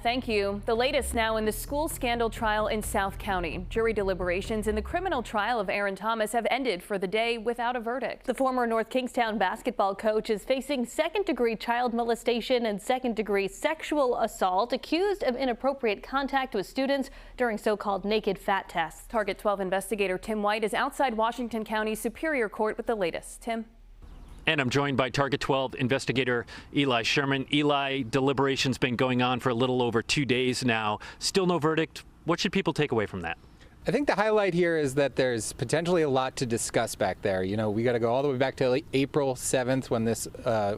Thank you. The latest now in the school scandal trial in South County. Jury deliberations in the criminal trial of Aaron Thomas have ended for the day without a verdict. The former North Kingstown basketball coach is facing second-degree child molestation and second-degree sexual assault, accused of inappropriate contact with students during so-called naked fat tests. Target 12 investigator Tim White is outside Washington County Superior Court with the latest. Tim? And I'm joined by Target 12 investigator Eli Sherman. Eli, deliberations been going on for a little over 2 days now. Still no verdict. What should people take away from that? I think the highlight here is that there's potentially a lot to discuss back there. You know, we got to go all the way back to April 7th when this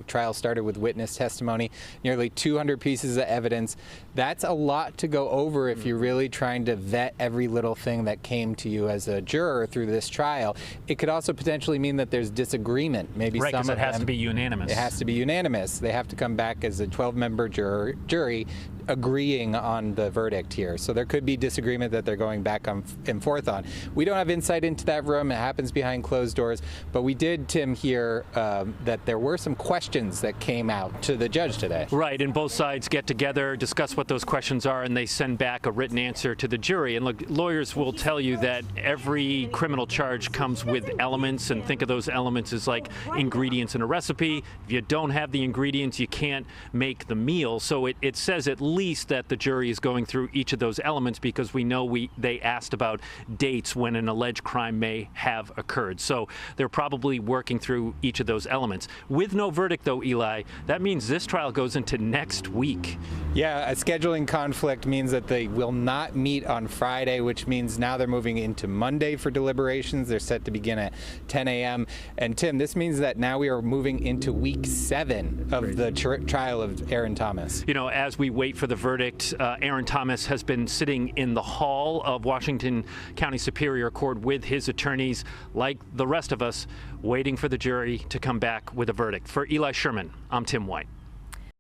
trial started with witness testimony, nearly 200 pieces of evidence. That's a lot to go over if you're really trying to vet every little thing that came to you as a juror through this trial. It could also potentially mean that there's disagreement. Maybe right, some of it has to be unanimous. It has to be unanimous. They have to come back as a 12-member jury agreeing on the verdict here. So there could be disagreement that they're going back and forth on. We don't have insight into that room. It happens behind closed doors. But we did, Tim, hear that there were some questions that came out to the judge today. Right, and both sides get together, discuss what those questions are, and they send back a written answer to the jury. And look, lawyers will tell you that every criminal charge comes with elements, and think of those elements as like ingredients in a recipe. If you don't have the ingredients, you can't make the meal. So it says at least that the jury is going through each of those elements, because we know they asked about dates when an alleged crime may have occurred. So they're probably working through each of those elements. With no verdict, though, Eli, that means this trial goes into next week. Yeah, a scheduling conflict means that they will not meet on Friday, which means now they're moving into Monday for deliberations. They're set to begin at 10 a.m. And Tim, this means that now we are moving into week 7 of the trial of Aaron Thomas. You know, as we wait for the verdict, Aaron Thomas has been sitting in the hall of Washington County Superior Court with his attorneys, like the rest of us, waiting for the jury to come back with a verdict. For Eli Sherman, I'm Tim White.